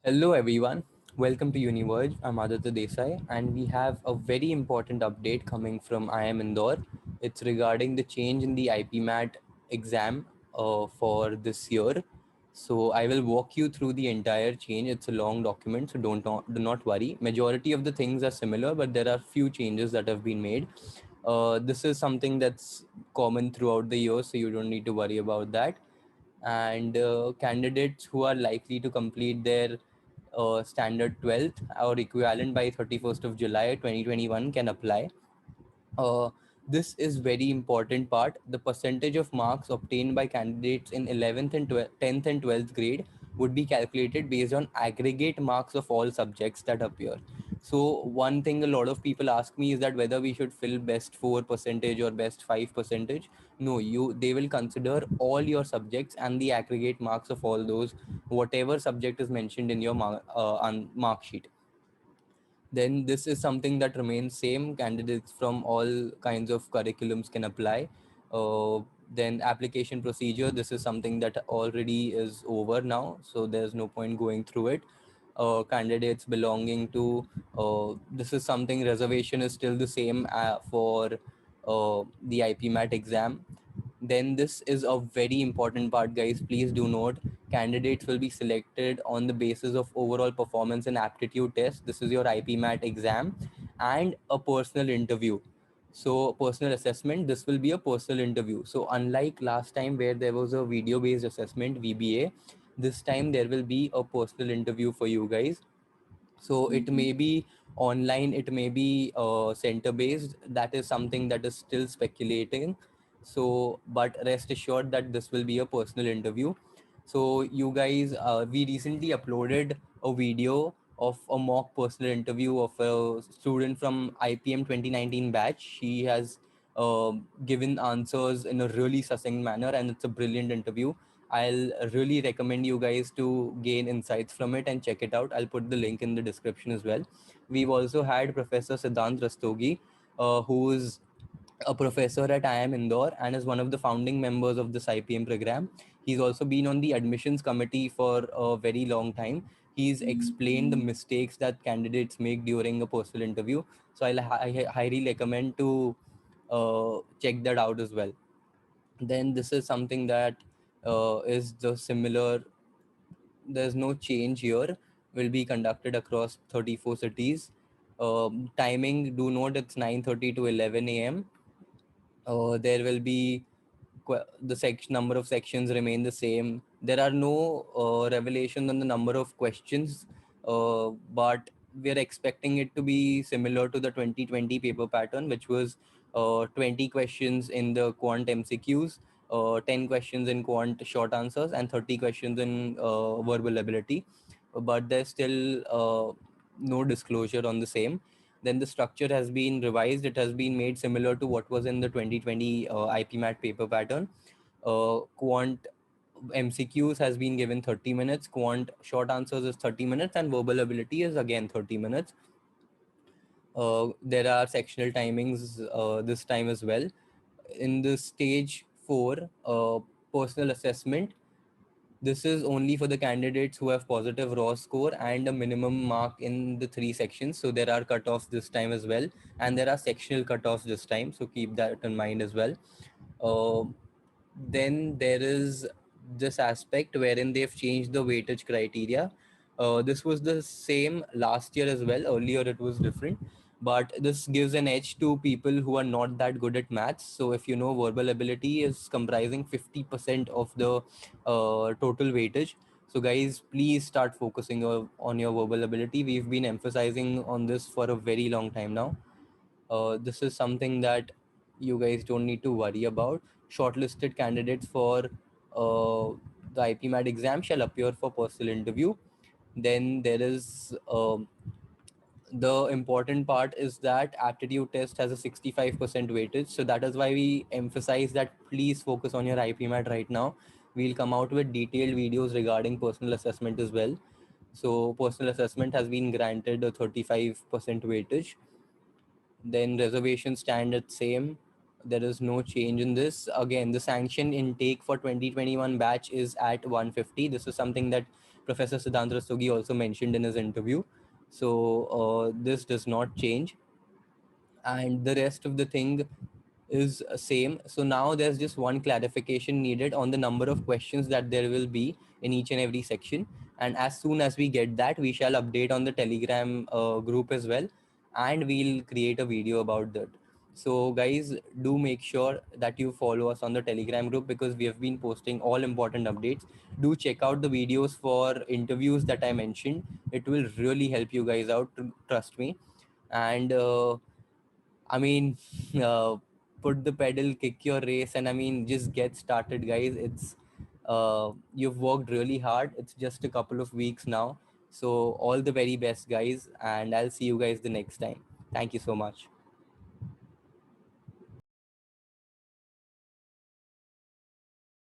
Hello everyone, welcome to Univerge. I'm Aditya Desai and we have a very important update coming from IIM Indore. It's regarding the change in the IPMAT exam for this year. So I will walk you through the entire change. It's a long document, so do not worry. Majority of the things are similar, but there are few changes that have been made. This is something that's common throughout the year, so you don't need to worry about that. And candidates who are likely to complete their standard 12th or equivalent by 31st of July 2021 can apply. uh, this is very important part. The percentage of marks obtained by candidates in 11th and 10th and 12th grade would be calculated based on aggregate marks of all subjects that appear. So one thing a lot of people ask me is that whether we should fill best 4 percentage or best 5 percentage. No, they will consider all your subjects and the aggregate marks of all those, whatever subject is mentioned in your mark sheet. Then this is something that remains same. Candidates from all kinds of curriculums can apply. Then application procedure, this is something that already is over now, so there's no point going through it. Candidates belonging to this is something, reservation is still the same for the IPMAT exam. Then this is a very important part, guys. Please do note, candidates will be selected on the basis of overall performance and aptitude test. This is your IPMAT exam and a personal interview. So personal assessment, this will be a personal interview. So unlike last time where there was a video based assessment, VBA, this time there will be a personal interview for you guys. So it may be online, it may be center based. That is something that is still speculating. So but rest assured that this will be a personal interview. So you guys, we recently uploaded a video of a mock personal interview of a student from IPM 2019 batch. She has given answers in a really succinct manner, and it's a brilliant interview. I'll really recommend you guys to gain insights from it and check it out. I'll put the link in the description as well. We've also had Professor Siddhant Rastogi, who is a professor at IIM Indore and is one of the founding members of this IPM program. He's also been on the admissions committee for a very long time. He's explained the mistakes that candidates make during a personal interview. So I highly recommend to check that out as well. Then this is something that is the similar. There's no change here. Will be conducted across 34 cities. Timing, do note, it's 9:30 to 11 a.m. There will be the section number of sections remain the same. There are no revelations on the number of questions, but we're expecting it to be similar to the 2020 paper pattern, which was 20 questions in the quant MCQs, 10 questions in quant short answers, and 30 questions in verbal ability. But there's still no disclosure on the same. Then the structure has been revised. It has been made similar to what was in the 2020 IPMAT paper pattern. Quant MCQs has been given 30 minutes, quant short answers is 30 minutes, and verbal ability is again 30 minutes. There are sectional timings this time as well. In the stage 4, personal assessment, this is only for the candidates who have positive raw score and a minimum mark in the 3 sections. So there are cutoffs this time as well, and there are sectional cutoffs this time. So keep that in mind as well. Uh, then there is this aspect wherein they've changed the weightage criteria. This was the same last year as well. Earlier it was different, but this gives an edge to people who are not that good at maths. So if you know, verbal ability is comprising 50% of the total weightage. So guys, please start focusing on your verbal ability. We've been emphasizing on this for a very long time now. This is something that you guys don't need to worry about. Shortlisted candidates for the IPMAT exam shall appear for personal interview. Then there is the important part is that aptitude test has a 65% weightage. So that is why we emphasize that please focus on your IPMAT right now. We'll come out with detailed videos regarding personal assessment as well. So personal assessment has been granted a 35% weightage. Then reservation stand at same. There is no change in this. Again, the sanction intake for 2021 batch is at 150. This is something that Professor Siddhant Rastogi also mentioned in his interview. So this does not change, and the rest of the thing is same. So now there's just one clarification needed on the number of questions that there will be in each and every section, and as soon as we get that, we shall update on the Telegram group as well, and we'll create a video about that. So guys, do make sure that you follow us on the Telegram group, because we have been posting all important updates. Do check out the videos for interviews that I mentioned. It will really help you guys out, trust me. And I mean, uh, put the pedal, kick your race, and I mean, just get started, guys. You've worked really hard. It's just a couple of weeks now. So, all the very best, guys, and I'll see you guys the next time. Thank you so much.